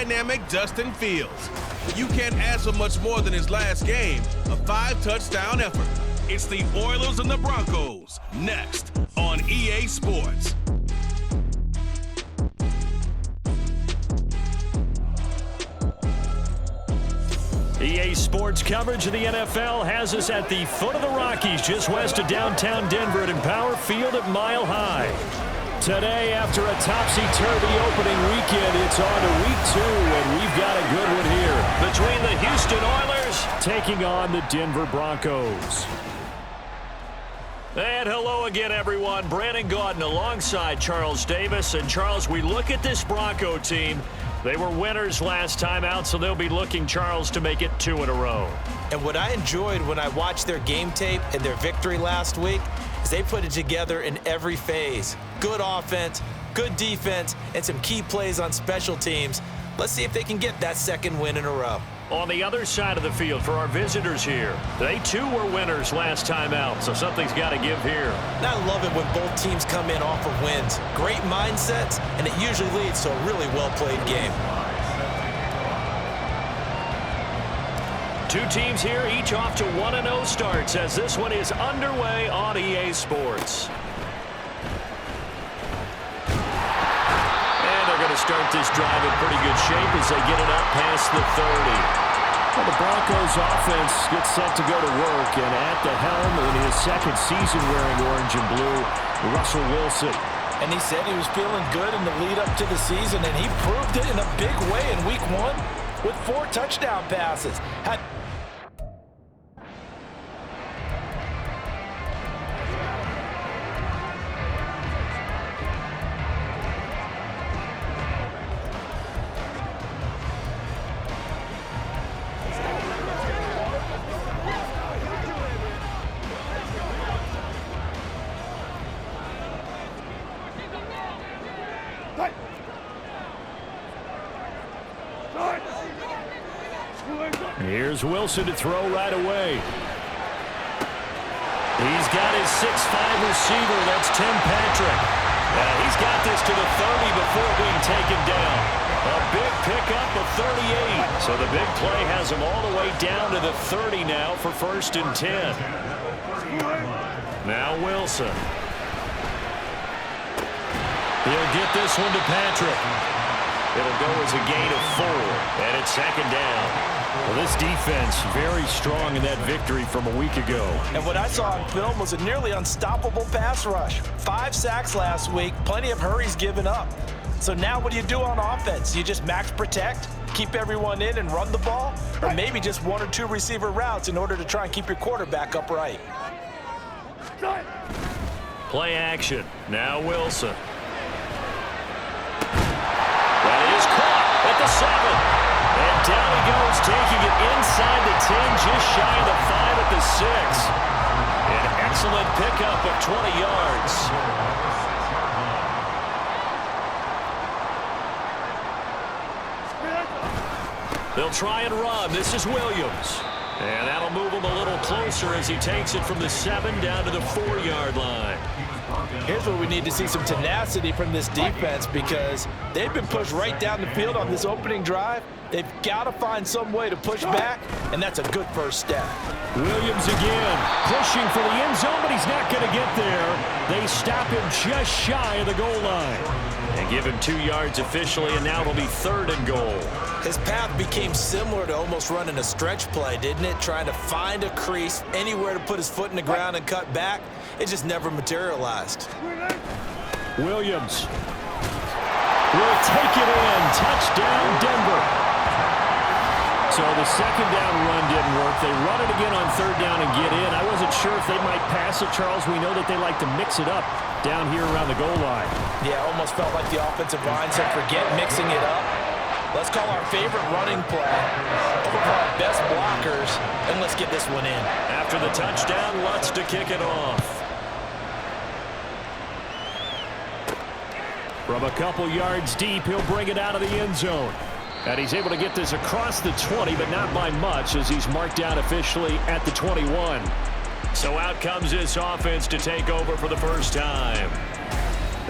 dynamic Justin Fields. You can't ask for much more than his last game, a 5-touchdown effort. It's the Oilers and the Broncos, next on EA Sports. EA Sports coverage of the NFL has us at the foot of the Rockies, just west of downtown Denver at Empower Field at Mile High. Today, after a topsy-turvy opening weekend, it's on to week 2, and we've got a good one here between the Houston Oilers taking on the Denver Broncos. And hello again, everyone. Brandon Gaudin alongside Charles Davis. And Charles, we look at this Bronco team. They were winners last time out, so they'll be looking, Charles, to make it 2 in a row. And what I enjoyed when I watched their game tape and their victory last week is they put it together in every phase. Good offense, good defense, and some key plays on special teams. Let's see if they can get that second win in a row. On the other side of the field for our visitors here, they too were winners last time out, so something's got to give here. And I love it when both teams come in off of wins. Great mindsets, and it usually leads to a really well-played game. Two teams here, each off to 1-0 starts as this one is underway on EA Sports. To start this drive in pretty good shape as they get it up past the 30. Well, the Broncos offense gets set to go to work, and at the helm in his second season wearing orange and blue, Russell Wilson. And he said he was feeling good in the lead up to the season, and he proved it in a big way in week 1 with 4 touchdown passes. Here's Wilson to throw right away. He's got his 6'5" receiver. That's Tim Patrick. He's got this to the 30 before being taken down. A big pickup of 38. So the big play has him all the way down to the 30 now for 1st and 10. Now Wilson. He'll get this one to Patrick. It'll go as a gain of 4, and it's 2nd down. Well, this defense very strong in that victory from a week ago. And what I saw on film was a nearly unstoppable pass rush. 5 sacks last week, plenty of hurries given up. So now what do you do on offense? You just max protect, keep everyone in and run the ball? Or maybe just 1 or 2 receiver routes in order to try and keep your quarterback upright? Play action. Now Wilson. That is caught at the 7. And down he goes, taking it inside the 10, just shy of the 5 at the 6. An excellent pickup of 20 yards. They'll try and run. This is Williams. And that'll move him a little closer as he takes it from the 7 down to the 4-yard line. Here's where we need to see some tenacity from this defense because they've been pushed right down the field on this opening drive. They've got to find some way to push back, and that's a good first step. Williams again, pushing for the end zone, but he's not going to get there. They stop him just shy of the goal line. And give him 2 yards officially, and now it'll be 3rd and goal. His path became similar to almost running a stretch play, didn't it? Trying to find a crease, anywhere to put his foot in the ground and cut back. It just never materialized. Williams will take it in. Touchdown, Denver. So the 2nd down run didn't work. They run it again on 3rd down and get in. I wasn't sure if they might pass it, Charles. We know that they like to mix it up down here around the goal line. Yeah, almost felt like the offensive line said, forget mixing it up. Let's call our favorite running play over our best blockers, and let's get this one in. After the touchdown, Lutz to kick it off. From a couple yards deep, he'll bring it out of the end zone. And he's able to get this across the 20, but not by much as he's marked down officially at the 21. So out comes this offense to take over for the first time.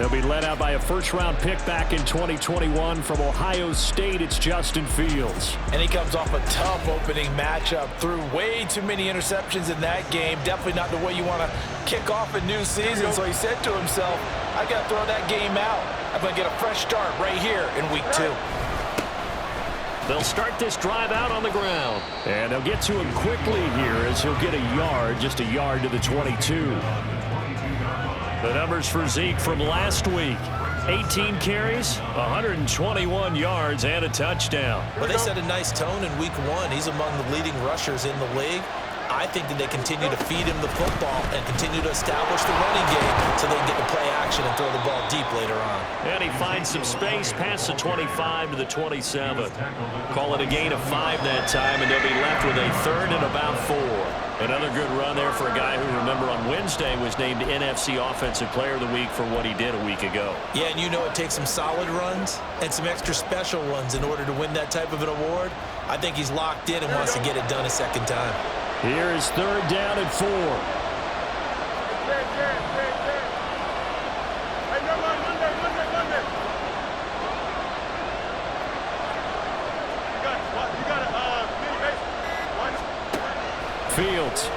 They'll be led out by a first-round pick back in 2021 from Ohio State. It's Justin Fields. And he comes off a tough opening matchup. Threw way too many interceptions in that game. Definitely not the way you want to kick off a new season. So he said to himself, I got to throw that game out. I'm going to get a fresh start right here in week 2. They'll start this drive out on the ground. And they'll get to him quickly here as he'll get a yard, just a yard to the 22. The numbers for Zeke from last week. 18 carries, 121 yards, and a touchdown. Well, they set a nice tone in week 1. He's among the leading rushers in the league. I think that they continue to feed him the football and continue to establish the running game so they can get to play action and throw the ball deep later on. And he finds some space past the 25 to the 27. Call it a gain of 5 that time, and they'll be left with a 3rd and about 4. Another good run there for a guy who, remember, on Wednesday was named NFC Offensive Player of the Week for what he did a week ago. Yeah, and you know it takes some solid runs and some extra special ones in order to win that type of an award. I think he's locked in and wants to get it done a second time. Here is 3rd down and 4. Fields.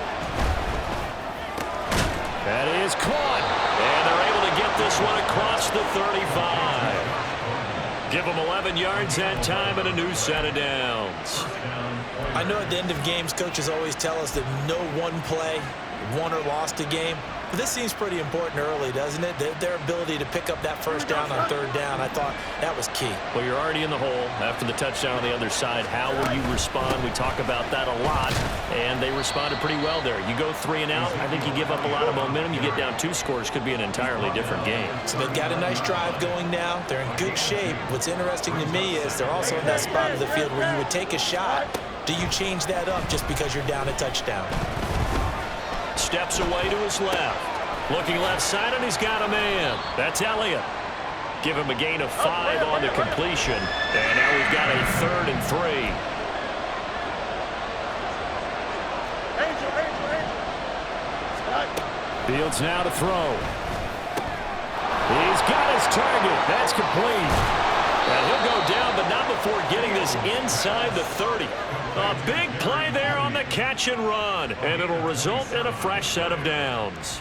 That is caught. And they're able to get this one across the 35. Give them 11 yards that time and a new set of downs. I know at the end of games, coaches always tell us that no one play won or lost a game. But this seems pretty important early, doesn't it? Their ability to pick up that first down on 3rd down, I thought that was key. Well, you're already in the hole after the touchdown on the other side. How will you respond? We talk about that a lot, and they responded pretty well there. You go 3 and out, I think you give up a lot of momentum. You get down 2 scores, could be an entirely different game. So they've got a nice drive going now. They're in good shape. What's interesting to me is they're also in that spot of the field where you would take a shot. Do you change that up just because you're down a touchdown? Steps away to his left. Looking left side, and he's got a man. That's Elliott. Give him a gain of 5 on the completion. And now we've got a 3rd and 3. Fields now to throw. He's got his target. That's complete. And he'll go down, but not before getting this inside the 30. A big play there on the catch and run, and it'll result in a fresh set of downs.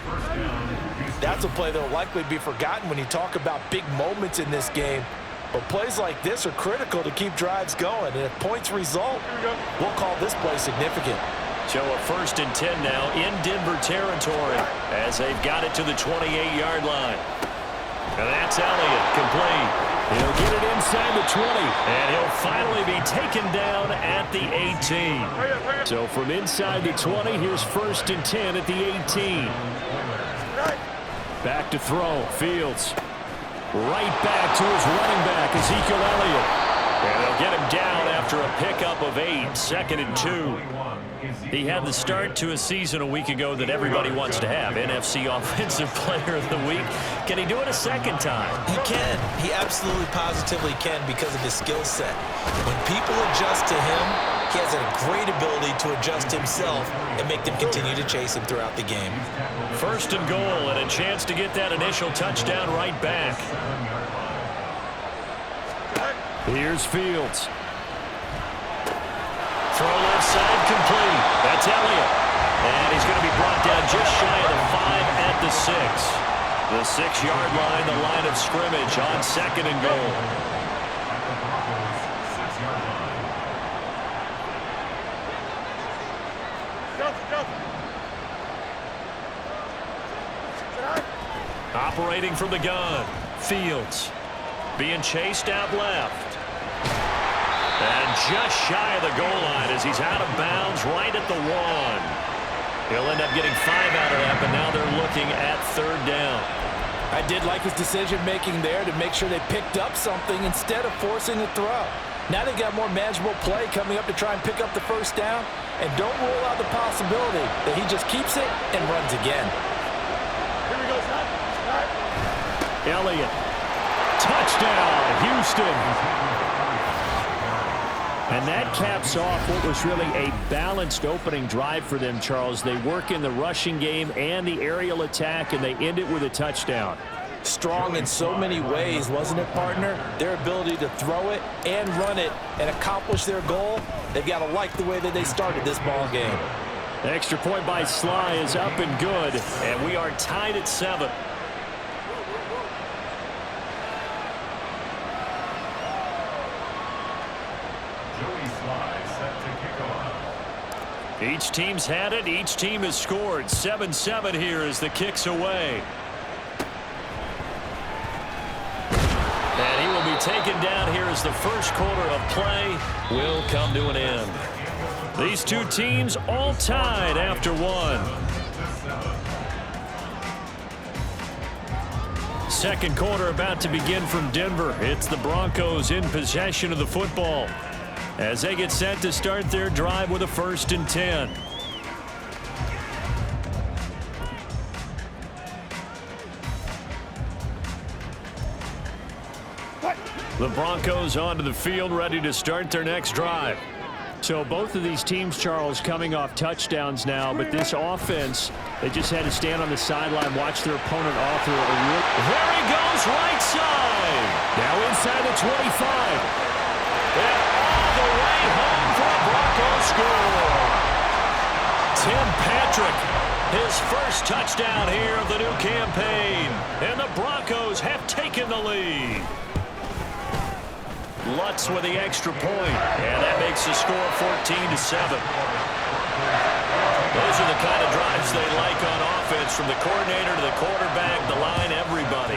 That's a play that will likely be forgotten when you talk about big moments in this game. But plays like this are critical to keep drives going, and if points result, we'll call this play significant. So a 1st and 10 now in Denver territory as they've got it to the 28-yard line. And that's Elliott, complete. He'll get it inside the 20, and he'll finally be taken down at the 18. So from inside the 20, here's 1st and 10 at the 18. Back to throw, Fields. Right back to his running back, Ezekiel Elliott. And they'll get him down after a pickup of 8, 2nd and 2. He had the start to a season a week ago that everybody wants to have, NFC Offensive Player of the Week. Can he do it a second time? He can. He absolutely positively can because of his skill set. When people adjust to him, he has a great ability to adjust himself and make them continue to chase him throughout the game. 1st and goal and a chance to get that initial touchdown right back. Here's Fields. Throw left side complete. That's Elliott. And he's going to be brought down just shy of the 5 at the 6. The 6-yard line, the line of scrimmage on 2nd and goal. Operating from the gun, Fields. Being chased out left. And just shy of the goal line as he's out of bounds right at the 1. He'll end up getting 5 out of that, but now they're looking at 3rd down. I did like his decision-making there to make sure they picked up something instead of forcing a throw. Now they got more manageable play coming up to try and pick up the 1st down, and don't rule out the possibility that he just keeps it and runs again. Here we go, son. All right. Elliott. Touchdown, Houston. And that caps off what was really a balanced opening drive for them, Charles. They work in the rushing game and the aerial attack, and they end it with a touchdown. Strong in so many ways, wasn't it, partner? Their ability to throw it and run it and accomplish their goal, they've got to like the way that they started this ball game. The extra point by Sly is up and good, and we are tied at 7. Each team's had it. Each team has scored. 7-7 here as the kick's away. And he will be taken down here as the first quarter of play will come to an end. These two teams all tied after one. Second quarter about to begin from Denver. It's the Broncos in possession of the football as they get set to start their drive with a 1st and 10. The Broncos onto the field ready to start their next drive. So both of these teams, Charles, coming off touchdowns now, but this offense, they just had to stand on the sideline, watch their opponent author a rip. There he goes, right side. Now inside the 25. And all the way home for a Broncos score. Tim Patrick, his first touchdown here of the new campaign. And the Broncos have taken the lead. Lutz with the extra point, and that makes the score 14-7. Those are the kind of drives they like on offense, from the coordinator to the quarterback, the line, everybody.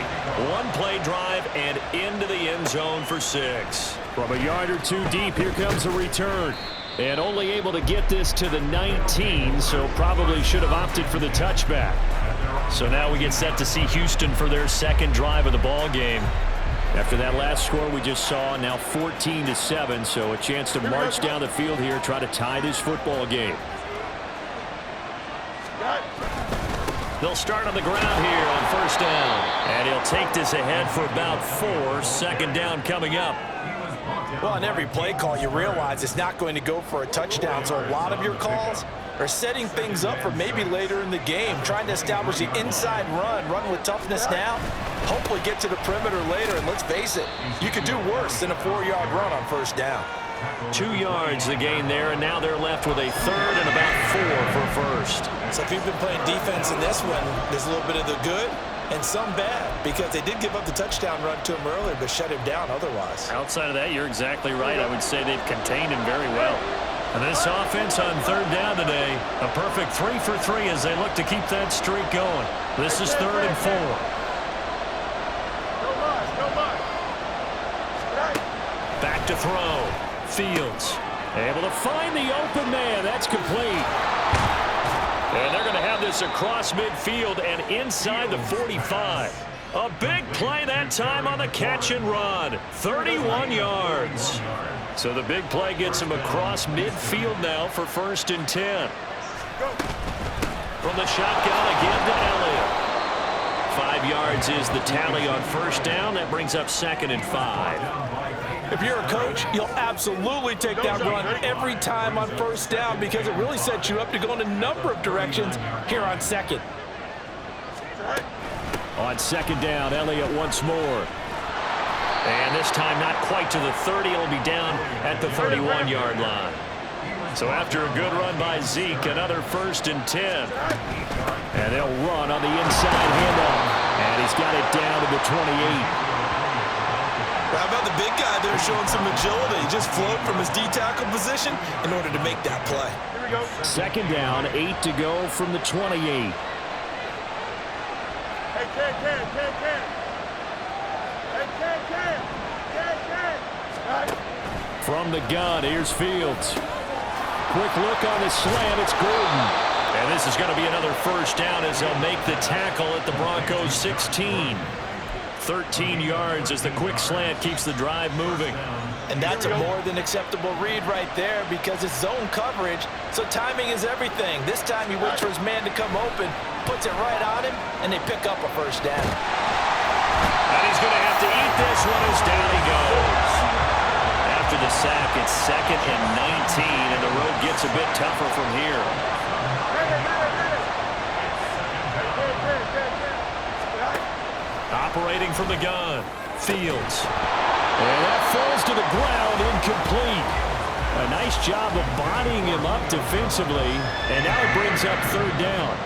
One play drive and into the end zone for 6. From a yard or two deep, here comes a return. And only able to get this to the 19, so probably should have opted for the touchback. So now we get set to see Houston for their second drive of the ball game. After that last score we just saw, now 14-7, so a chance to march down the field here, try to tie this football game. They'll start on the ground here on 1st down. And he'll take this ahead for about 4. 2nd down coming up. Well, on every play call, you realize it's not going to go for a touchdown, so a lot of your calls are setting things up for maybe later in the game, trying to establish the inside run with toughness now, hopefully get to the perimeter later, and let's face it, you could do worse than a 4-yard run on 1st down. 2 yards the gain there, and now they're left with a 3rd and about 4 for 1st. So if you've been playing defense in this one, there's a little bit of the good and some bad, because they did give up the touchdown run to him earlier, but shut him down otherwise. Outside of that, you're exactly right. I would say they've contained him very well. And this offense on 3rd down today, a perfect 3 for 3 as they look to keep that streak going. This is 3rd and 4. Back to throw. Fields able to find the open man. That's complete. And they're going to have this across midfield and inside the 45. A big play that time on the catch and run. 31 yards. So the big play gets him across midfield now for 1st and 10. From the shotgun again to Elliott. 5 yards is the tally on 1st down. That brings up 2nd and 5. If you're a coach, you'll absolutely take that run every time on 1st down, because it really sets you up to go in a number of directions here on 2nd. On 2nd down, Elliott once more. And this time not quite to the 30. It'll be down at the 31-yard line. So after a good run by Zeke, another 1st and 10. And they'll run on the inside handoff. And he's got it down to the 28. How about the big guy there showing some agility? He just floated from his D-tackle position in order to make that play. 2nd down, 8 to go from the 28. Hey, From the gun, here's Fields. Quick look on the slant, it's Gordon. And this is going to be another 1st down as they'll make the tackle at the Broncos 16. 13 yards as the quick slant keeps the drive moving. And that's a more than acceptable read right there, because it's zone coverage, so timing is everything. This time he waits for his man to come open, puts it right on him, and they pick up a 1st down. And he's going to have to eat this one as down he goes. After the sack, it's 2nd and 19, and the road gets a bit tougher from here. Operating from the gun, Fields. And that falls to the ground, incomplete. A nice job of bodying him up defensively, and now it brings up third down.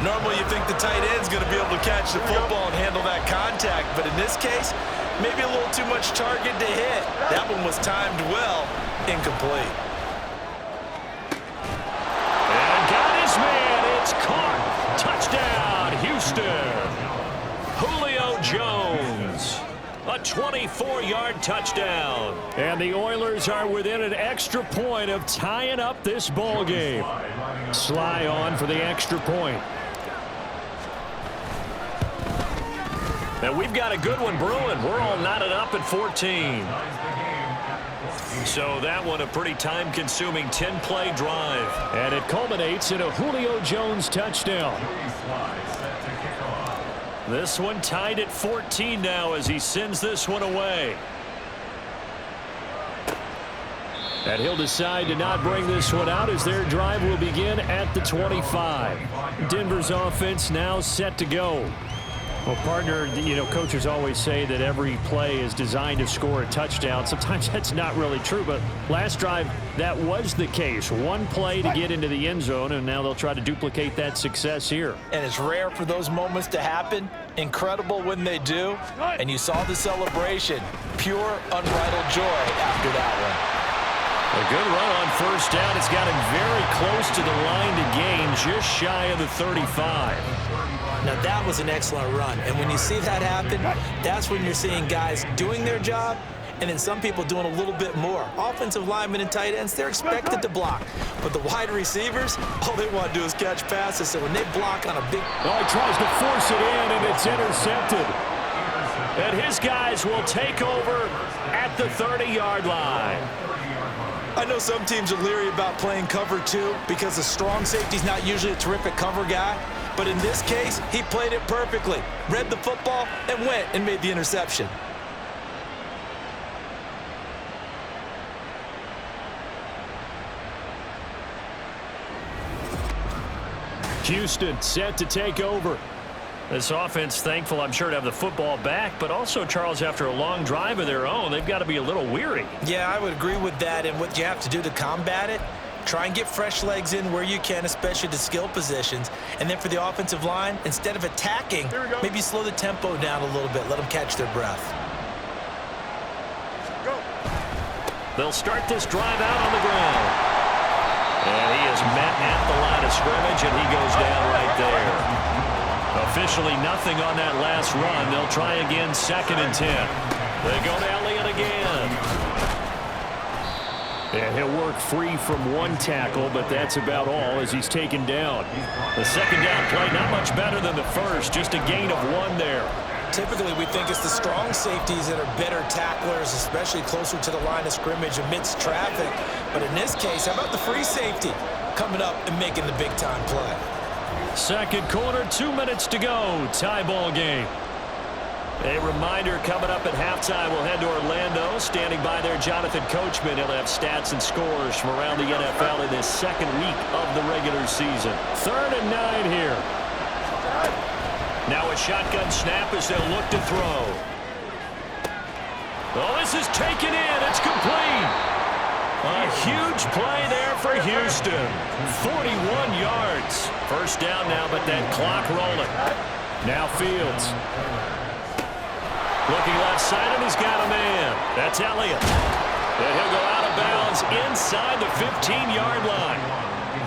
Normally you think the tight end's going to be able to catch the football and handle that contact, but in this case, maybe a little too much target to hit. That one was timed well, incomplete. And got his man, it's caught. Touchdown, Houston. Julio Jones. A 24-yard touchdown. And the Oilers are within an extra point of tying up this ball game. Sly on for the extra point. Now we've got a good one brewing. We're all knotted up at 14. So that one a pretty time-consuming 10-play drive. And it culminates in a Julio Jones touchdown. This one tied at 14 now as he sends this one away. And he'll decide to not bring this one out as their drive will begin at the 25. Denver's offense now set to go. Well, partner, you know, coaches always say that every play is designed to score a touchdown. Sometimes that's not really true, but last drive, that was the case. One play to get into the end zone, and now they'll try to duplicate that success here. And it's rare for those moments to happen. Incredible when they do. And you saw the celebration. Pure, unbridled joy after that one. A good run on first down. It's got him very close to the line to gain, just shy of the 35. Now that was an excellent run, and when you see that happen, that's when you're seeing guys doing their job, and then some people doing a little bit more. Offensive linemen and tight ends, they're expected to block, but the wide receivers, all they want to do is catch passes, so when they block on a big... Oh, he tries to force it in, and it's intercepted. And his guys will take over at the 30-yard line. I know some teams are leery about playing cover two because the strong safety's not usually a terrific cover guy. But in this case, he played it perfectly, read the football, and went and made the interception. Houston set to take over. This offense, thankful, I'm sure, to have the football back, but also, Charles, after a long drive of their own, they've got to be a little weary. Yeah, I would agree with that, and what you have to do to combat it, try and get fresh legs in where you can, especially the skill positions. And then for the offensive line, instead of attacking, maybe slow the tempo down a little bit. Let them catch their breath. They'll start this drive out on the ground. And he is met at the line of scrimmage, and he goes down right there. Officially nothing on that last run. They'll try again, 2nd and 10. They go to Elliott again. And he'll work free from one tackle, but that's about all as he's taken down. The second down play, not much better than the first, just a gain of 1 there. Typically, we think it's the strong safeties that are better tacklers, especially closer to the line of scrimmage amidst traffic. But in this case, how about the free safety coming up and making the big-time play? Second quarter, 2 minutes to go. Tie ball game. A reminder coming up at halftime, we'll head to Orlando. Standing by there, Jonathan Coachman. He'll have stats and scores from around the NFL in this second week of the regular season. 3rd and 9 here. Now a shotgun snap as they'll look to throw. Oh, this is taken in. It's complete. A huge play there for Houston. 41 yards. First down now, but that clock rolling. Now Fields. Looking left side, and he's got a man. That's Elliott. And he'll go out of bounds inside the 15-yard line.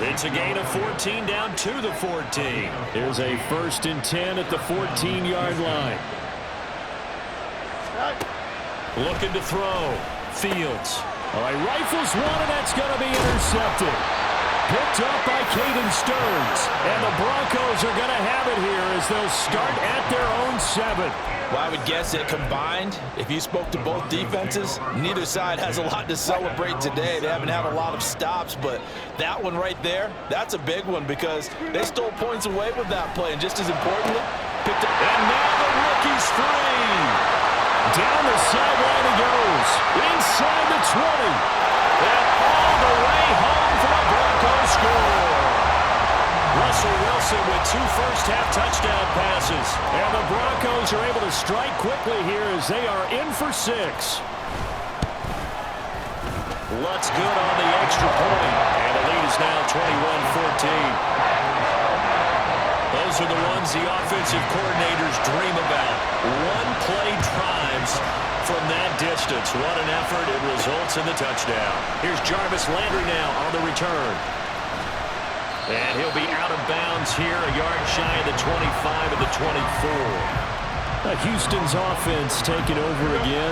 It's a gain of 14 down to the 14. Here's a 1st and 10 at the 14-yard line. Looking to throw. Fields. All right, rifles one, and that's going to be intercepted. Picked up by Caden Stearns. And the Broncos are going to have it here as they'll start at their own 7. Well, I would guess that combined, if you spoke to both defenses, neither side has a lot to celebrate today. They haven't had a lot of stops, but that one right there, that's a big one because they stole points away with that play. And just as importantly, picked up. And now the rookie's free. Down the sideline he goes. Inside the 20. And all the way home for the Broncos score. Russell Wilson Wilson with 2 first-half touchdown passes. And the Broncos are able to strike quickly here as they are in for 6. Lutz good on the extra point. And the lead is now 21-14. Those are the ones the offensive coordinators dream about. One-play drives from that distance. What an effort. It results in the touchdown. Here's Jarvis Landry now on the return. And he'll be out of bounds here, a yard shy of the 25 of the 24. Houston's offense taking over again.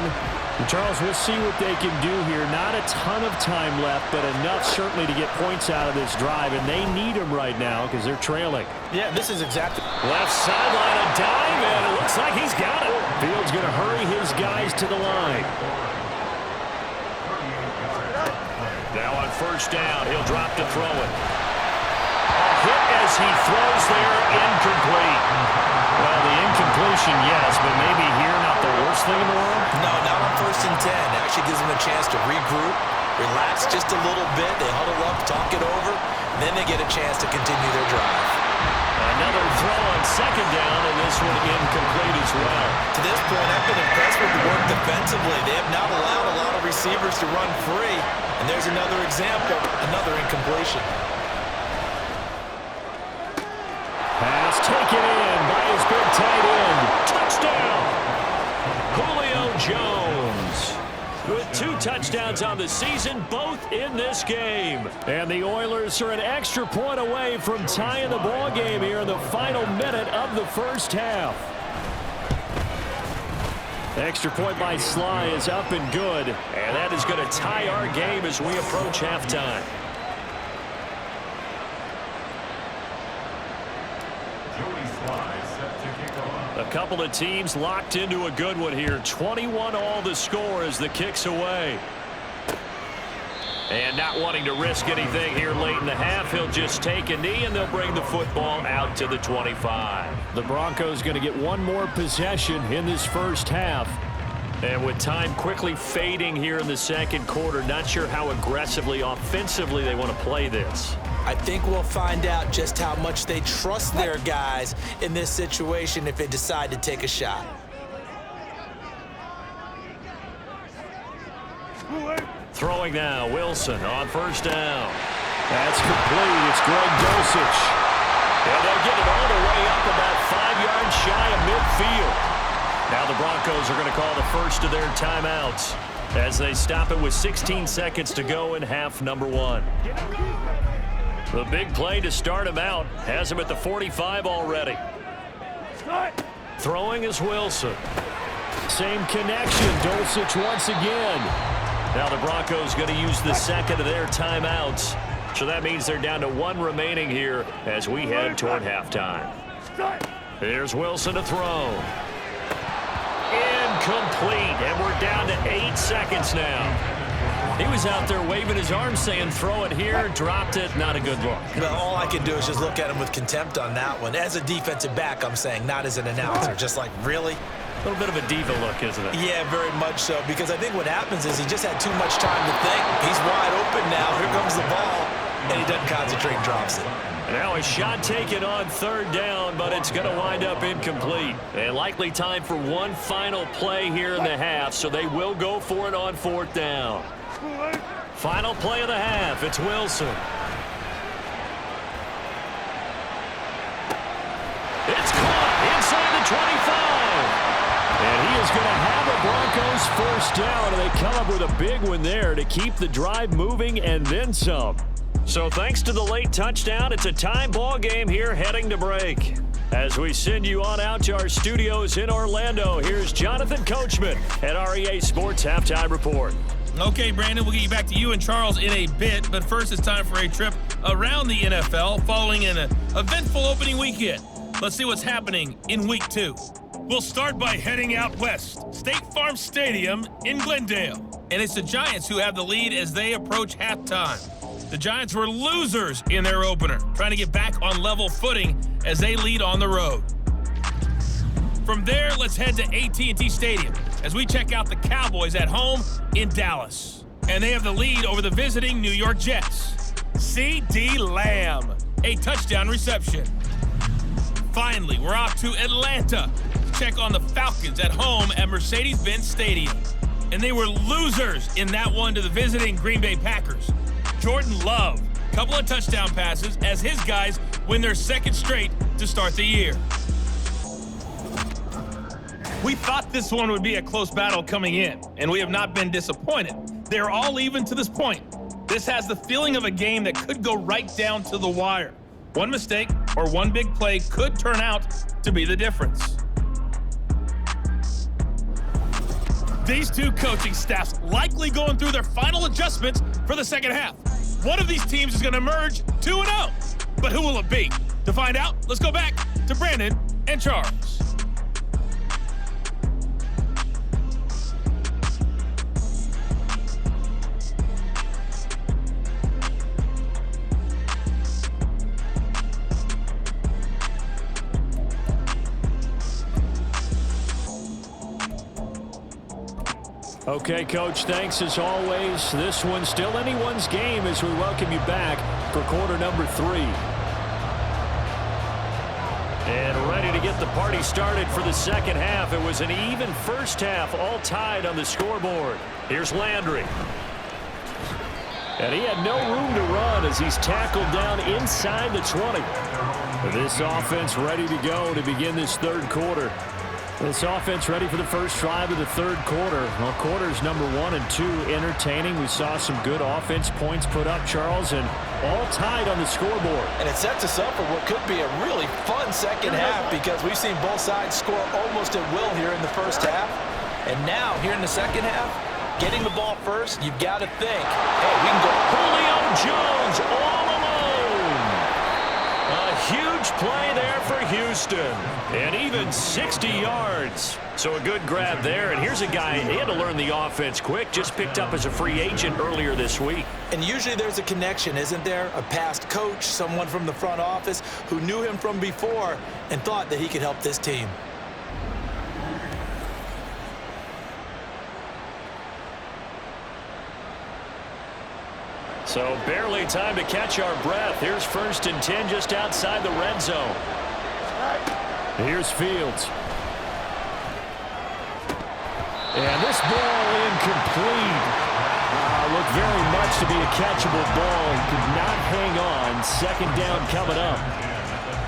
And Charles, we'll see what they can do here. Not a ton of time left, but enough certainly to get points out of this drive, and they need them right now because they're trailing. Yeah, this is exactly. Left sideline, a dive, and it looks like he's got it. Fields going to hurry his guys to the line. Now on first down, he'll drop to throw it. A hit as he throws there, incomplete. Well, the incompletion, yes, but maybe here not the worst thing in the world? No, not on 1st and 10. Actually gives them a chance to regroup, relax just a little bit. They huddle up, talk it over, and then they get a chance to continue their drive. Another throw on 2nd down, and this one incomplete as well. To this point, I've been impressed with the work defensively. They have not allowed a lot of receivers to run free. And there's another example, another incompletion. Pass taken in by his big tight end. Touchdown! Julio Jones with 2 touchdowns on the season, both in this game. And the Oilers are an extra point away from tying the ball game here in the final minute of the first half. Extra point by Sly is up and good. And that is going to tie our game as we approach halftime. A couple of teams locked into a good one here. 21 all the score as the kick's away. And not wanting to risk anything here late in the half, he'll just take a knee and they'll bring the football out to the 25. The Broncos going to get one more possession in this first half. And with time quickly fading here in the second quarter, not sure how aggressively, offensively they want to play this. I think we'll find out just how much they trust their guys in this situation if they decide to take a shot. Throwing now, Wilson on first down. That's complete. It's Greg Dulcich. And they'll get it all the way up about 5 yards shy of midfield. Now the Broncos are going to call the first of their timeouts as they stop it with 16 seconds to go in half number 1. The big play to start him out has him at the 45 already. Throwing is Wilson. Same connection. Dulcich once again. Now the Broncos going to use the second of their timeouts. So that means they're down to 1 remaining here as we head toward halftime. Here's Wilson to throw. Incomplete. And we're down to 8 seconds now. He was out there waving his arms saying throw it here, dropped it, not a good look. Well, all I can do is just look at him with contempt on that one. As a defensive back, I'm saying, not as an announcer. Just like, really? A little bit of a diva look, isn't it? Yeah, very much so, because I think what happens is he just had too much time to think. He's wide open now. Here comes the ball, and he doesn't concentrate and drops it. Now a shot taken on 3rd down, but it's going to wind up incomplete. And likely time for one final play here in the half, so they will go for it on 4th down. Final play of the half. It's Wilson. It's caught inside the 25. And he is going to have a Broncos first down, and they come up with a big one there to keep the drive moving and then some. So thanks to the late touchdown, it's a tie ball game here heading to break. As we send you on out to our studios in Orlando, here's Jonathan Coachman at REA Sports Halftime Report. Okay, Brandon, we'll get you back to you and Charles in a bit, but first it's time for a trip around the NFL following an eventful opening weekend. Let's see what's happening in Week 2. We'll start by heading out west, State Farm Stadium in Glendale. And it's the Giants who have the lead as they approach halftime. The Giants were losers in their opener, trying to get back on level footing as they lead on the road. From there, let's head to AT&T Stadium as we check out the Cowboys at home in Dallas. And they have the lead over the visiting New York Jets. C.D. Lamb, a touchdown reception. Finally, we're off to Atlanta to check on the Falcons at home at Mercedes-Benz Stadium. And they were losers in that one to the visiting Green Bay Packers. Jordan Love, couple of touchdown passes as his guys win their second straight to start the year. We thought this one would be a close battle coming in, and we have not been disappointed. They're all even to this point. This has the feeling of a game that could go right down to the wire. One mistake or one big play could turn out to be the difference. These two coaching staffs likely going through their final adjustments for the second half. One of these teams is going to emerge 2-0. But who will it be? To find out, let's go back to Brandon and Charles. Okay, Coach, thanks as always. This one's still anyone's game as we welcome you back for quarter number 3. And ready to get the party started for the second half. It was an even first half, all tied on the scoreboard. Here's Landry. And he had no room to run as he's tackled down inside the 20. This offense ready to go to begin this third quarter. This offense ready for the first drive of the third quarter. Well, quarters number 1 and 2 entertaining. We saw some good offense points put up, Charles, and all tied on the scoreboard. And it sets us up for what could be a really fun second half because we've seen both sides score almost at will here in the first half. And now, here in the second half, getting the ball first, you've got to think, hey, we can go. Julio Jones all alone. A huge play there for Houston. And even 60 yards. So a good grab there. And here's a guy, he had to learn the offense quick, just picked up as a free agent earlier this week. And usually there's a connection, isn't there? A past coach, someone from the front office who knew him from before and thought that he could help this team. So barely time to catch our breath. Here's 1st and 10 just outside the red zone. Here's Fields. And this ball incomplete. Looked very much to be a catchable ball. He could not hang on. Second down coming up.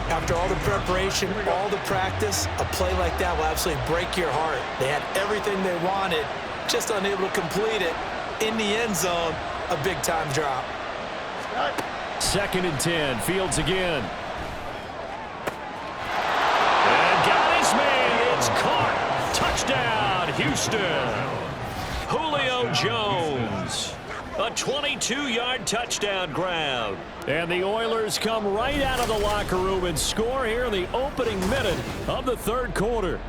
After all the preparation, all the practice, a play like that will absolutely break your heart. They had everything they wanted, just unable to complete it. In the end zone, a big-time drop. 2nd and 10. Fields again. And got his man. It's caught. Touchdown, Houston. Julio Jones. A 22-yard touchdown grab. And the Oilers come right out of the locker room and score here in the opening minute of the third quarter.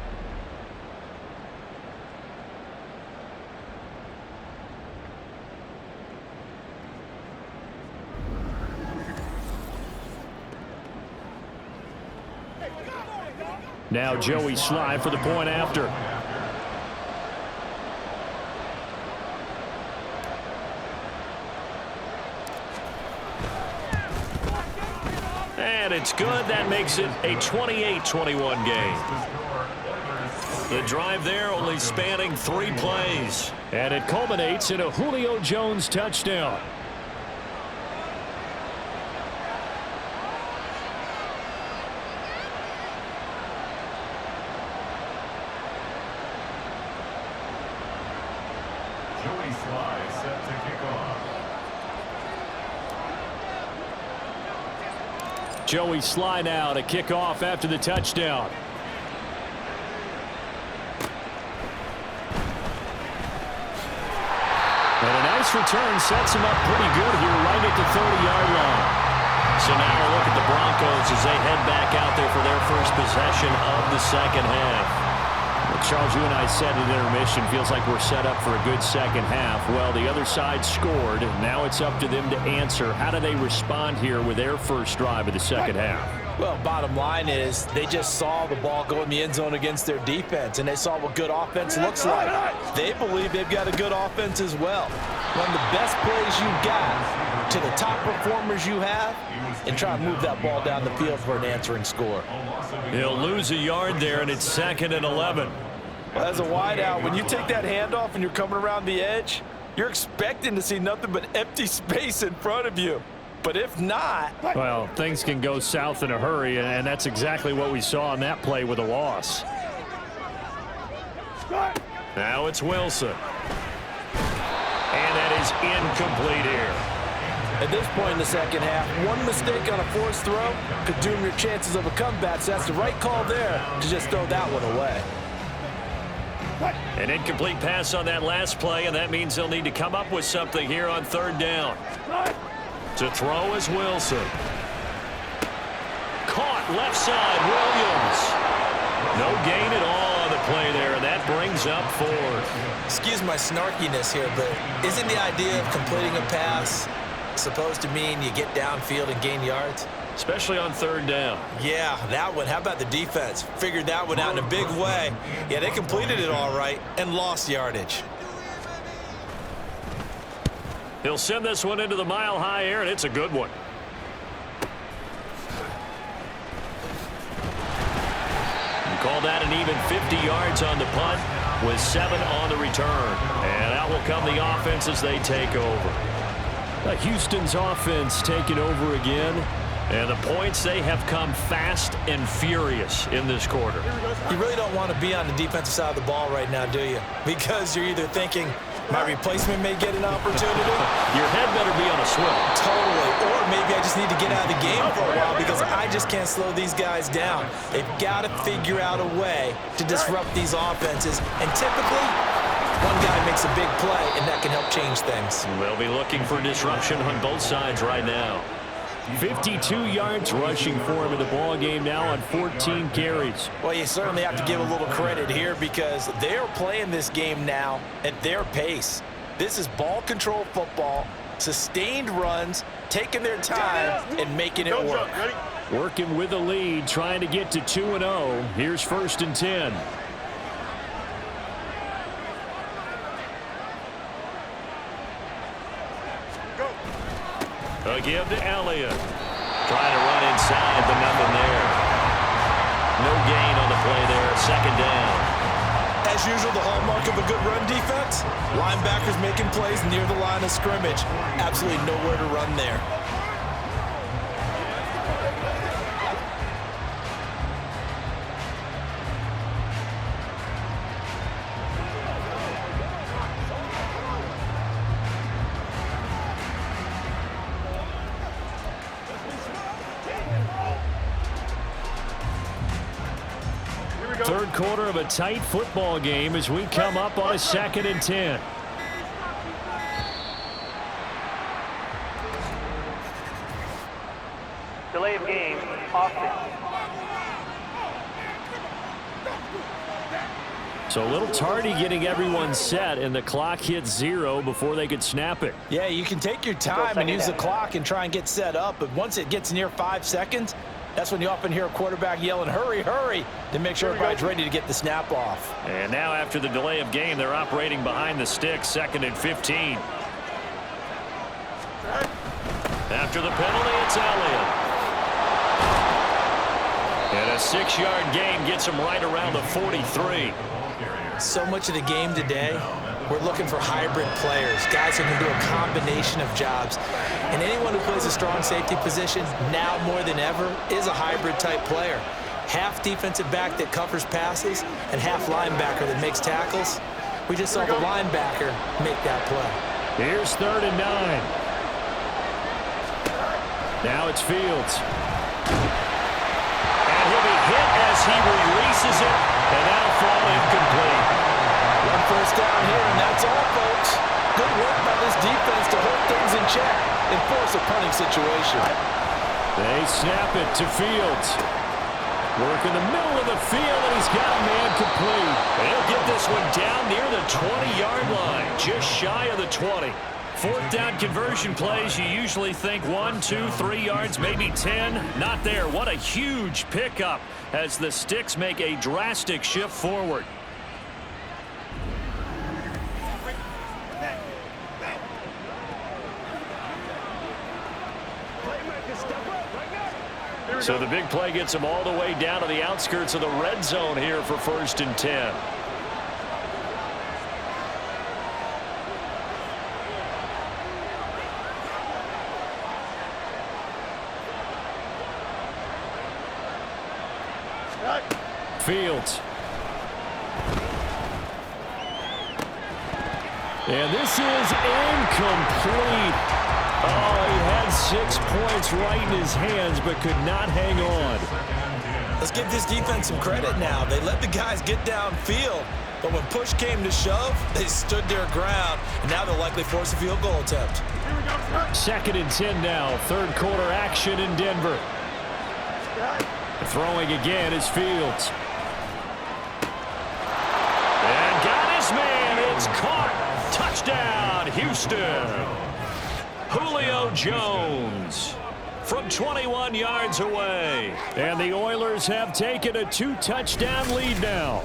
Now Joey Sly for the point after. And it's good. That makes it a 28-21 game. The drive there only spanning 3 plays. And it culminates in a Julio Jones touchdown. Joey Sly set to kick off. Joey Sly now to kick off after the touchdown. And a nice return sets him up pretty good here right at the 30-yard line. So now a look at the Broncos as they head back out there for their first possession of the second half. Charles, you and I said at intermission, feels like we're set up for a good second half. Well, the other side scored. Now it's up to them to answer. How do they respond here with their first drive of the second half? Well, bottom line is they just saw the ball go in the end zone against their defense, and they saw what good offense looks like. They believe they've got a good offense as well. run the best plays you've got to the top performers you have, and try to move that ball down the field for an answering score. He'll lose a yard there, and it's 2nd and 11. Well, as a wideout, when you take that handoff and you're coming around the edge, you're expecting to see nothing but empty space in front of you. But if not... Well, things can go south in a hurry, and that's exactly what we saw on that play with a loss. Now it's Wilson. And that is incomplete here. At this point in the second half, one mistake on a forced throw could doom your chances of a comeback, so that's the right call there to just throw that one away. An incomplete pass on that last play, and that means they'll need to come up with something here on 3rd down. To throw is Wilson. Caught left side, Williams. No gain at all on the play there, and that brings up 4th. Excuse my snarkiness here, but isn't the idea of completing a pass supposed to mean you get downfield and gain yards? Especially on 3rd down. Yeah, that one. How about the defense? Figured that one out in a big way. Yeah, they completed it all right and lost yardage. He'll send this one into the mile-high air, and it's a good one. You call that an even 50 yards on the punt with 7 on the return. And out will come the offense as they take over. Houston's offense taking over again. And the points, they have come fast and furious in this quarter. You really don't want to be on the defensive side of the ball right now, do you? Because you're either thinking, my replacement may get an opportunity. Your head better be on a swivel. Totally. Or maybe I just need to get out of the game for a while because I just can't slow these guys down. They've got to figure out a way to disrupt these offenses. And typically, one guy makes a big play, and that can help change things. We'll be looking for disruption on both sides right now. 52 yards rushing for him in the ball game now on 14 carries. Well, you certainly have to give a little credit here because they're playing this game now at their pace. This is ball control football, sustained runs, taking their time and making it work. Working with the lead, trying to get to 2-0. Here's 1st and 10. A give to Elliott. Trying to run inside, but nothing there. No gain on the play there. 2nd down. As usual, the hallmark of a good run defense, linebackers making plays near the line of scrimmage. Absolutely nowhere to run there. Third quarter of a tight football game as we come up on a 2nd and 10. Delay of game, offense. So a little tardy getting everyone set, and the clock hits 0 before they could snap it. Yeah, you can take your time and use the clock and try and get set up, but once it gets near 5 seconds, that's when you often hear a quarterback yelling, hurry, hurry, to make sure everybody's ready to get the snap off. And now after the delay of game, they're operating behind the sticks, 2nd and 15. After the penalty, it's Elliott. And a 6-yard gain gets him right around the 43. So much of the game today, we're looking for hybrid players, guys who can do a combination of jobs. And anyone who plays a strong safety position, now more than ever, is a hybrid-type player. Half defensive back that covers passes and half linebacker that makes tackles. We just saw the linebacker make that play. Here's 3rd and 9. Now it's Fields. And he'll be hit as he releases it, and that'll fall incomplete. One first down here, and that's all, folks. Good work by this defense to hold things in check and force a punting situation. They snap it to Fields. Work in the middle of the field, and he's got a man complete. And he'll get this one down near the 20-yard line, just shy of the 20. 4th down conversion plays, you usually think 1, 2, 3 yards, maybe 10. Not there. What a huge pickup as the Sticks make a drastic shift forward. So the big play gets them all the way down to the outskirts of the red zone here for 1st and 10. Fields. And this is incomplete. Oh, he had 6 points right in his hands, but could not hang on. Let's give this defense some credit now. They let the guys get downfield, but when push came to shove, they stood their ground, and now they'll likely force a field goal attempt. 2nd and 10 now. 3rd quarter action in Denver. Throwing again is Fields. And got his man. It's caught. Touchdown, Houston. Julio Jones from 21 yards away. And the Oilers have taken a 2-touchdown lead now.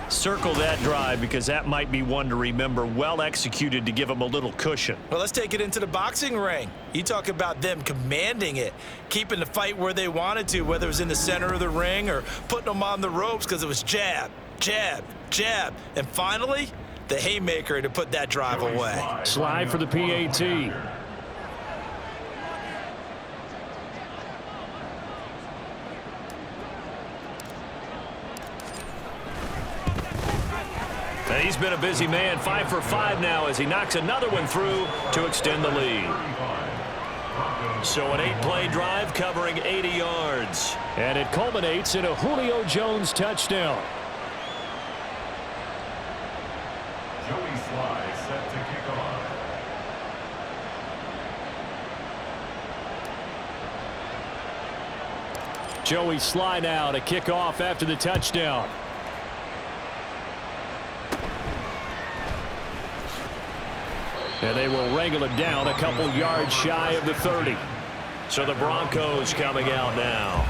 Circle that drive because that might be one to remember. Well executed to give them a little cushion. Well, let's take it into the boxing ring. You talk about them commanding it, keeping the fight where they wanted to, whether it was in the center of the ring or putting them on the ropes because it was jab, jab, jab. And finally, the haymaker to put that drive away. Slide for the PAT. He's been a busy man, 5 for 5 now as he knocks another one through to extend the lead. So an 8-play drive covering 80 yards. And it culminates in a Julio Jones touchdown. Joey Sly set to kick off. Joey Sly now to kick off after the touchdown. And they will wrangle it down a couple yards shy of the 30. So the Broncos coming out now.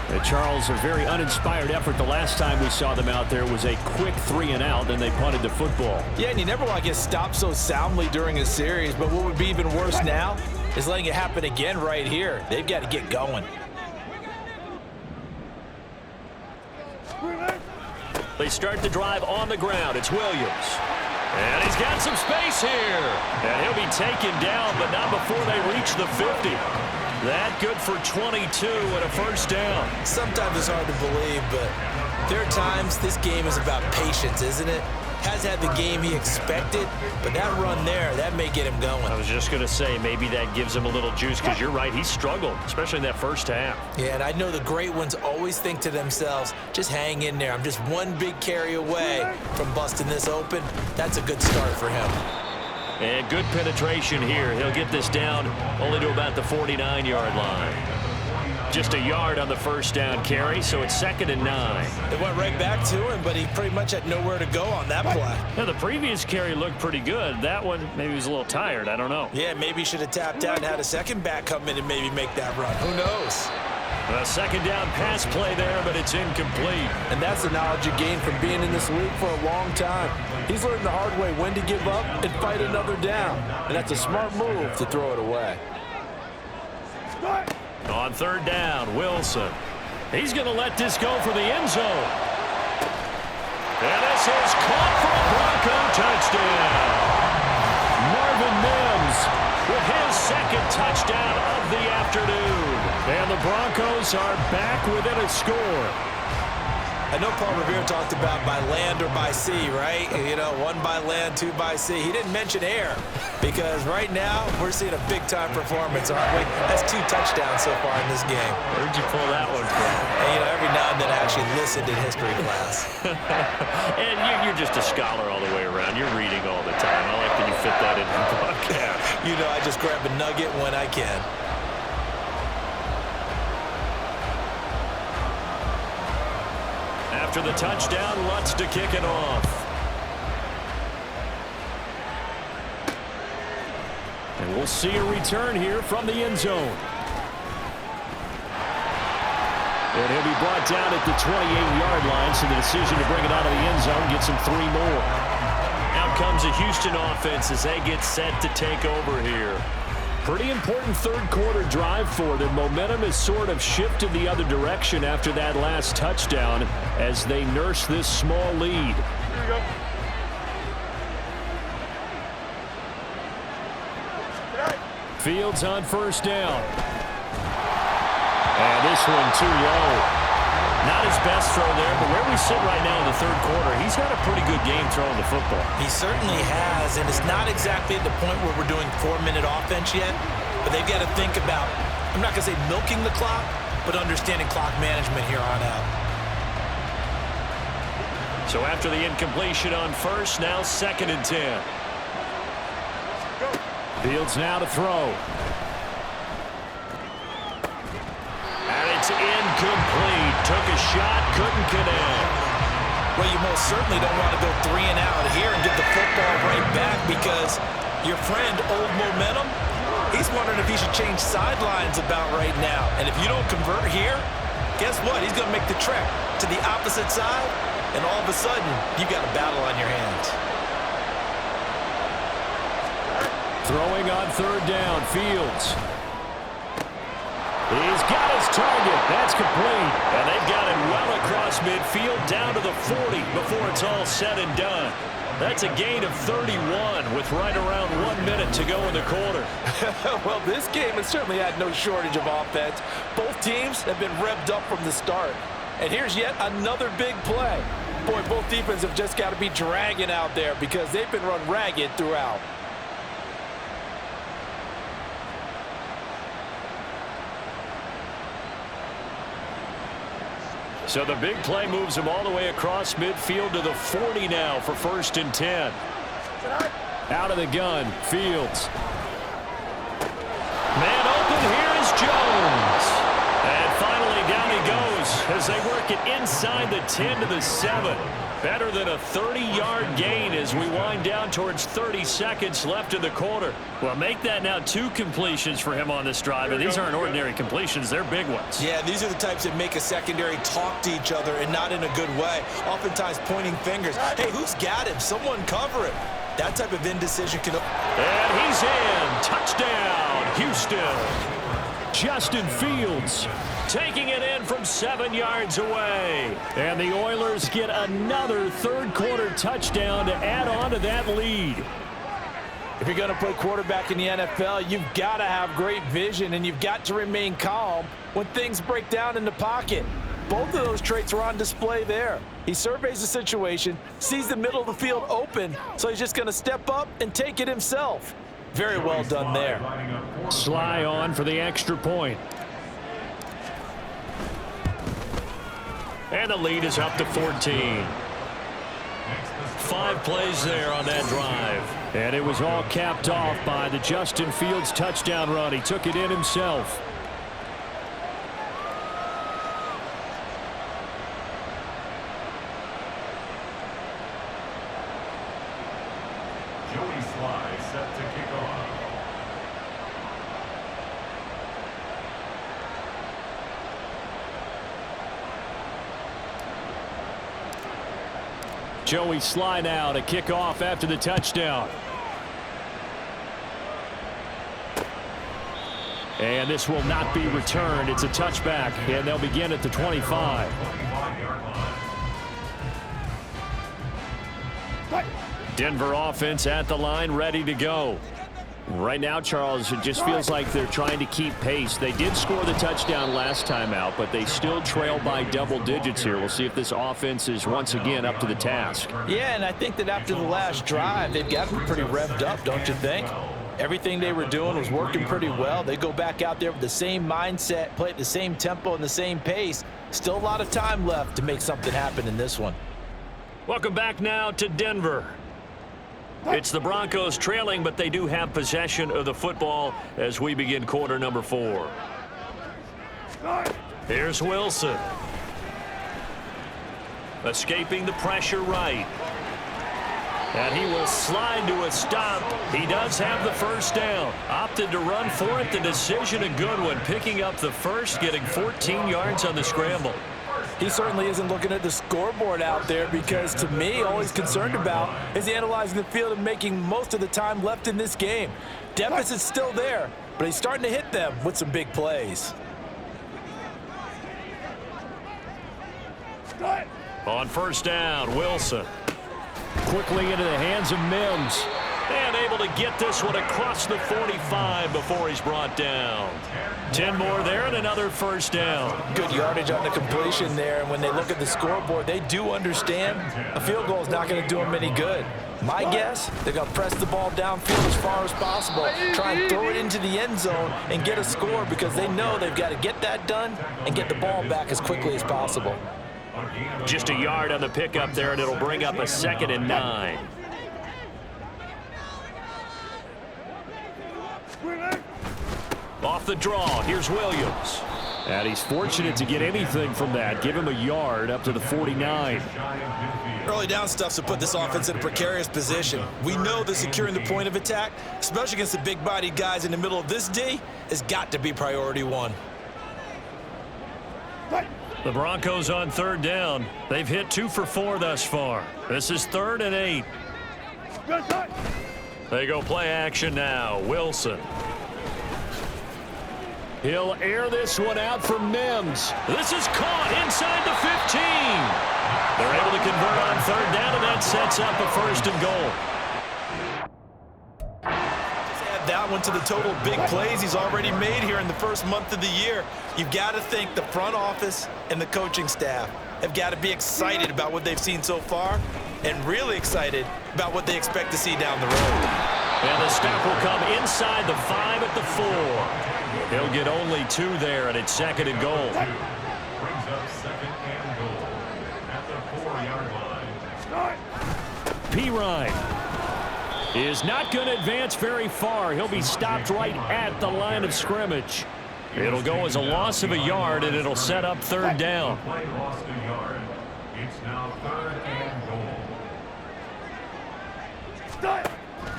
And Charles, a very uninspired effort. The last time we saw them out there was a quick 3-and-out, then they punted the football. Yeah, and you never want to get stopped so soundly during a series, but what would be even worse now is letting it happen again right here. They've got to get going. They start the drive on the ground. It's Williams. And he's got some space here. And he'll be taken down, but not before they reach the 50. That good for 22 and a first down. Sometimes it's hard to believe, but there are times this game is about patience, isn't it? Has had the game he expected, but that run there, that may get him going. I was just going to say, maybe that gives him a little juice because you're right, he struggled, especially in that first half. Yeah, and I know the great ones always think to themselves, just hang in there. I'm just one big carry away from busting this open. That's a good start for him. And good penetration here. He'll get this down only to about the 49-yard line. Just a yard on the first down carry, so it's 2nd and 9. It went right back to him, but he pretty much had nowhere to go on that play. Now, the previous carry looked pretty good. That one, maybe he was a little tired. I don't know. Yeah, maybe he should have tapped out and had a second back come in and maybe make that run. Who knows? A second down pass play there, but it's incomplete. And that's the knowledge you gain from being in this league for a long time. He's learned the hard way when to give up and fight another down. And that's a smart move to throw it away. On 3rd down, Wilson. He's going to let this go for the end zone. And this is caught for a Bronco touchdown. Marvin Mims with his 2nd touchdown of the afternoon. And the Broncos are back within a score. I know Paul Revere talked about by land or by sea, right? You know, 1 by land, 2 by sea. He didn't mention air because right now we're seeing a big-time performance, aren't we? That's 2 touchdowns so far in this game. Where'd you pull that one from? And, you know, every now and then I actually listened in history class. And you're just a scholar all the way around. You're reading all the time. I like that you fit that into the podcast. You know, I just grab a nugget when I can. After the touchdown, Lutz to kick it off. And we'll see a return here from the end zone. And he'll be brought down at the 28-yard line, so the decision to bring it out of the end zone gets him 3 more. Out comes a Houston offense as they get set to take over here. Pretty important third-quarter drive for them. Momentum has sort of shifted the other direction after that last touchdown as they nurse this small lead. Here we go. Fields on first down. And this one too low. Not his best throw there, but where we sit right now in the third quarter, he's had a pretty good game throwing the football. He certainly has, and it's not exactly at the point where we're doing 4-minute offense yet, but they've got to think about, I'm not going to say milking the clock, but understanding clock management here on out. So after the incompletion on first, now 2nd and 10. Fields now to throw. And it's incomplete. Took a shot, couldn't connect. Well, you most certainly don't want to go 3 and out here and get the football right back because your friend, Old Momentum, he's wondering if he should change sidelines about right now. And if you don't convert here, guess what? He's going to make the trek to the opposite side, and all of a sudden, you've got a battle on your hands. Throwing on third down, Fields. He's got his target. That's complete. And they've got it well across midfield down to the 40 before it's all said and done. That's a gain of 31 with right around 1 minute to go in the quarter. Well, this game has certainly had no shortage of offense. Both teams have been revved up from the start. And here's yet another big play. Boy, both defenses have just got to be dragging out there because they've been run ragged throughout. So the big play moves him all the way across midfield to the 40 now for 1st and 10. Out of the gun, Fields. Man open, here is Jones. And finally down he goes as they work it inside the 10 to the 7. Better than a 30-yard gain as we wind down towards 30 seconds left in the quarter. Well, make that now 2 completions for him on this drive, and these aren't ordinary completions. They're big ones. Yeah, these are the types that make a secondary talk to each other and not in a good way. Oftentimes pointing fingers. Hey, who's got him? Someone cover him. That type of indecision can... And he's in. Touchdown, Houston. Justin Fields taking it in from 7 yards away. And the Oilers get another third-quarter touchdown to add on to that lead. If you're going to play quarterback in the NFL, you've got to have great vision, and you've got to remain calm when things break down in the pocket. Both of those traits are on display there. He surveys the situation, sees the middle of the field open, so he's just going to step up and take it himself. Very well done there. Sly on for the extra point. And the lead is up to 14. 5 plays there on that drive. And it was all capped off by the Justin Fields touchdown run. He took it in himself. Joey Sly set to kick off. Joey Sly now to kick off after the touchdown. And this will not be returned. It's a touchback, and they'll begin at the 25. Denver offense at the line, ready to go. Right now, Charles, it just feels like they're trying to keep pace. They did score the touchdown last time out, but they still trail by double digits here. We'll see if this offense is once again up to the task. Yeah, and I think that after the last drive, they've got to be pretty revved up, don't you think? Everything they were doing was working pretty well. They go back out there with the same mindset, play at the same tempo and the same pace. Still a lot of time left to make something happen in this one. Welcome back now to Denver. It's the Broncos trailing, but they do have possession of the football as we begin quarter number 4. Here's Wilson. Escaping the pressure right. And he will slide to a stop. He does have the first down. Opted to run for it. The decision a good one. Picking up the first, getting 14 yards on the scramble. He certainly isn't looking at the scoreboard out there because, to me, all he's concerned about is analyzing the field and making most of the time left in this game. Deficit's still there, but he's starting to hit them with some big plays. On first down, Wilson. Quickly into the hands of Mims. And able to get this one across the 45 before he's brought down. 10 more there and another first down. Good yardage on the completion there, and when they look at the scoreboard, they do understand a field goal is not going to do them any good. My guess, they're going to press the ball downfield as far as possible, try and throw it into the end zone and get a score because they know they've got to get that done and get the ball back as quickly as possible. Just a yard on the pickup there, and it'll bring up a 2nd and 9. Off the draw, here's Williams. And he's fortunate to get anything from that. Give him a yard up to the 49. Early down stuff to put this offense in a precarious position. We know that securing the point of attack, especially against the big-bodied guys in the middle of this D, has got to be priority one. The Broncos on third down. They've hit 2 for 4 thus far. This is 3rd and 8. They go play action now. Wilson. He'll air this one out for Mims. This is caught inside the 15. They're able to convert on third down, and that sets up a 1st and goal. Add that one to the total big plays he's already made here in the first month of the year. You've got to think the front office and the coaching staff have got to be excited about what they've seen so far and really excited about what they expect to see down the road. And the snap will come inside the 5 at the 4. He'll get only 2 there, and it's 2nd and goal. Brings up 2nd and goal at the 4-yard line. P. is not going to advance very far. He'll be stopped right at the line of scrimmage. It'll go as a loss of a yard, and it'll set up 3rd down. Play lost a yard. It's now 3rd and goal.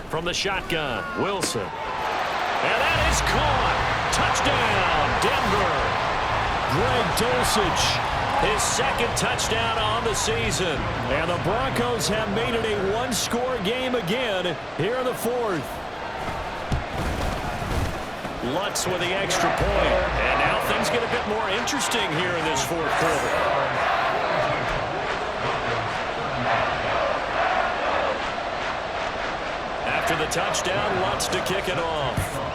From the shotgun, Wilson. And that is caught. Touchdown, Denver. Greg Dulcich, his 2nd touchdown on the season. And the Broncos have made it a 1-score game again here in the 4th. Lutz with the extra point. And now things get a bit more interesting here in this 4th quarter. After the touchdown, Lutz to kick it off.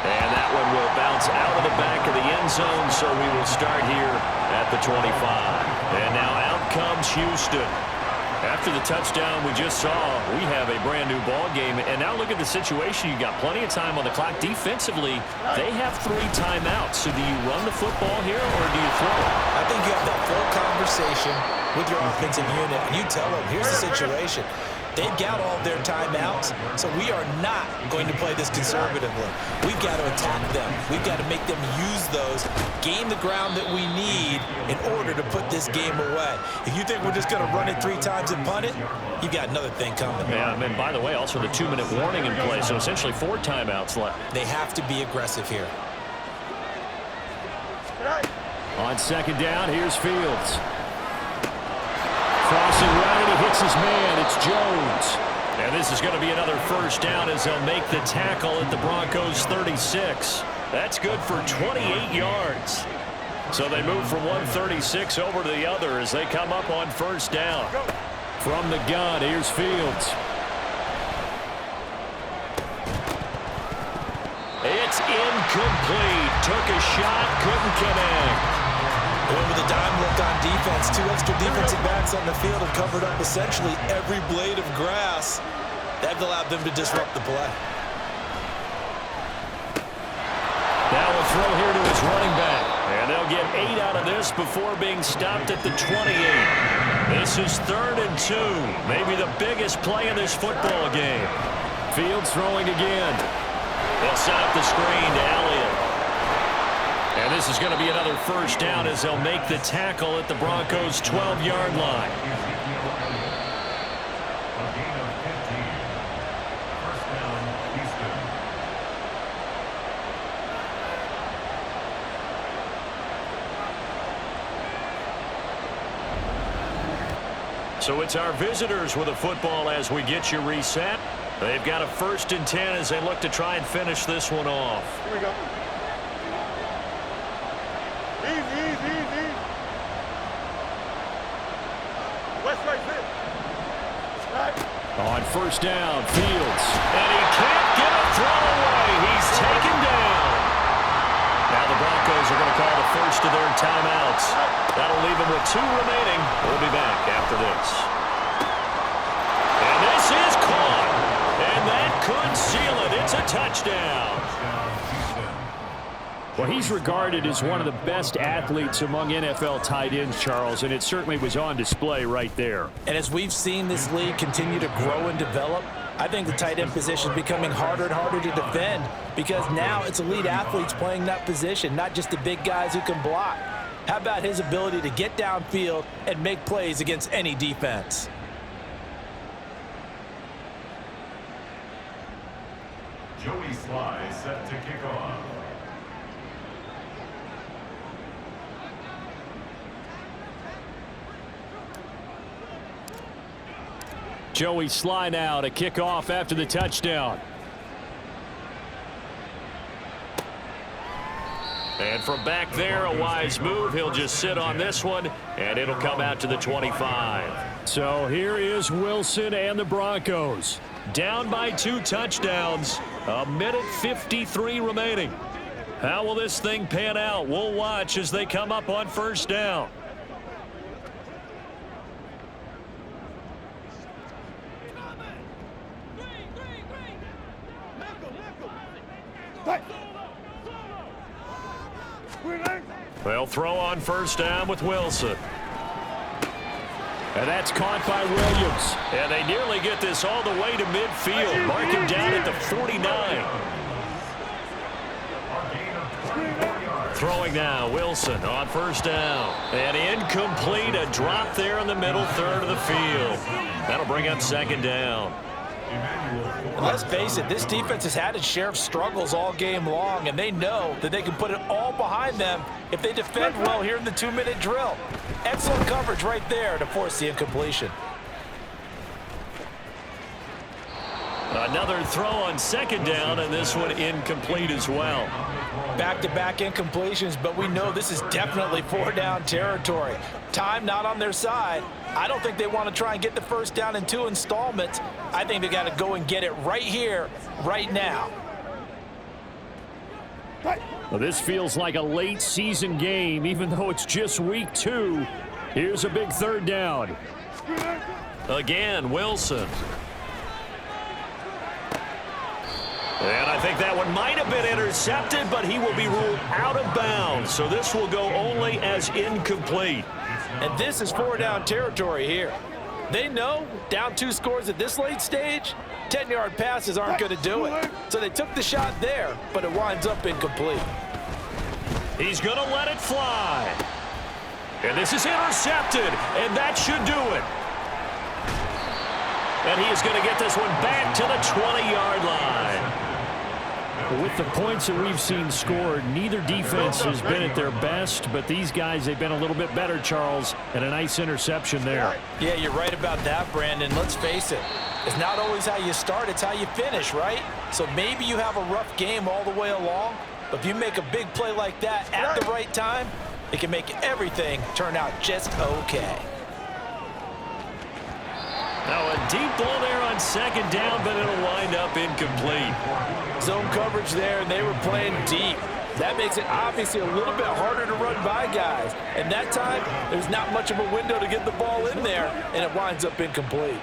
And that one will bounce out of the back of the end zone, so we will start here at the 25. And now out comes Houston. After the touchdown we just saw, we have a brand new ball game. And now look at the situation. You've got plenty of time on the clock. Defensively, they have 3 timeouts. So do you run the football here or do you throw it? I think you have that full conversation with your offensive unit, and you tell them, here's the situation. They've got all their timeouts, so we are not going to play this conservatively. We've got to attack them. We've got to make them use those, gain the ground that we need in order to put this game away. If you think we're just going to run it 3 times and punt it, you've got another thing coming. Yeah, and by the way, also the 2-minute warning in play, so essentially 4 timeouts left. They have to be aggressive here. On 2nd down, here's Fields. Crossing right, and he hits his man. It's Jones. And this is going to be another 1st down as they'll make the tackle at the Broncos' 36. That's good for 28 yards. So they move from 136 over to the other as they come up on 1st down. From the gun, here's Fields. It's incomplete. Took a shot, couldn't connect. Going with a dime look on defense. 2 extra defensive backs on the field have covered up essentially every blade of grass. That allowed them to disrupt the play. Now a throw here to his running back. And they'll get 8 out of this before being stopped at the 28. This is 3rd and 2. Maybe the biggest play in this football game. Fields throwing again. They'll set up the screen to Elliott. And this is going to be another 1st down as they'll make the tackle at the Broncos' 12-yard line. A gain of 15. 1st down, Houston. So it's our visitors with a football as we get you reset. They've got a 1st and 10 as they look to try and finish this one off. Here we go. Easy. West right there. Right. On 1st down, Fields. And he can't get a throw away. He's taken down. Now the Broncos are going to call the first of their timeouts. That'll leave them with 2 remaining. We'll be back after this. And this is caught. And that could seal it. It's a touchdown. Well, he's regarded as one of the best athletes among NFL tight ends, Charles, and it certainly was on display right there. And as we've seen this league continue to grow and develop, I think the tight end position is becoming harder and harder to defend because now it's elite athletes playing that position, not just the big guys who can block. How about his ability to get downfield and make plays against any defense? Joey Sly set to kick off. Joey Sly now to kick off after the touchdown. And from back there, a wise move. He'll just sit on this one, and it'll come out to the 25. So here is Wilson and the Broncos. Down by 2 touchdowns. 1:53 remaining. How will this thing pan out? We'll watch as they come up on 1st down. They'll throw on 1st down with Wilson. And that's caught by Williams. And they nearly get this all the way to midfield. Mark him down at the 49. Throwing now, Wilson on 1st down. And incomplete, a drop there in the middle third of the field. That'll bring up 2nd down. And let's face it, this defense has had its share of struggles all game long, and they know that they can put it all behind them if they defend well here in the 2-minute drill. Excellent coverage right there to force the incompletion. Another throw on 2nd down, and this one incomplete as well. Back-to-back incompletions, but we know this is definitely 4-down territory. Time not on their side. I don't think they want to try and get the 1st down in 2 installments. I think they got to go and get it right here, right now. Well, this feels like a late season game, even though it's just week 2. Here's a big 3rd down. Again, Wilson. And I think that one might have been intercepted, but he will be ruled out of bounds. So this will go only as incomplete. And this is 4-down territory here. They know down 2 scores at this late stage, 10-yard passes aren't going to do it. So they took the shot there, but it winds up incomplete. He's going to let it fly. And this is intercepted, and that should do it. And he is going to get this one back to the 20-yard line. With the points that we've seen scored, neither defense has been at their best, but these guys, they've been a little bit better, Charles, and a nice interception there. Yeah, you're right about that, Brandon. Let's face it. It's not always how you start, it's how you finish, right? So maybe you have a rough game all the way along, but if you make a big play like that at the right time, it can make everything turn out just okay. Now a deep ball there on 2nd down, but it'll wind up incomplete. Zone coverage there, and they were playing deep. That makes it obviously a little bit harder to run by guys. And that time, there's not much of a window to get the ball in there, and it winds up incomplete.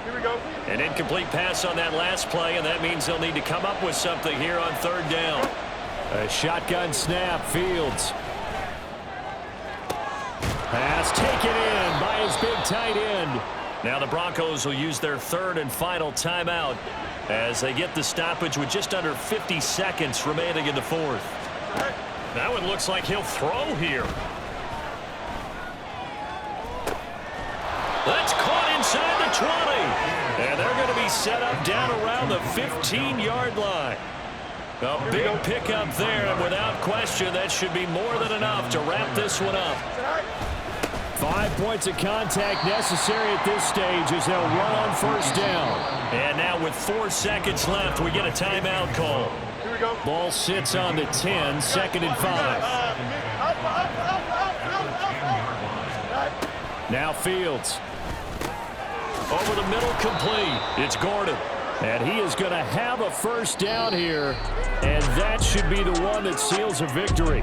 Here we go. An incomplete pass on that last play, and that means they'll need to come up with something here on 3rd down. A shotgun snap, Fields. Pass taken in by his big tight end. Now the Broncos will use their 3rd and final timeout as they get the stoppage with just under 50 seconds remaining in the 4th. That one looks like he'll throw here. That's caught inside the 20. And they're going to be set up down around the 15-yard line. A big pickup there, and without question, that should be more than enough to wrap this one up. 5 points of contact necessary at this stage as they'll run on first down. And now with 4 seconds left, we get a timeout call. Here we go. Ball sits on the 10, 2nd and 5. Now Fields. Over the middle, complete. It's Gordon. And he is going to have a first down here, and that should be the one that seals a victory.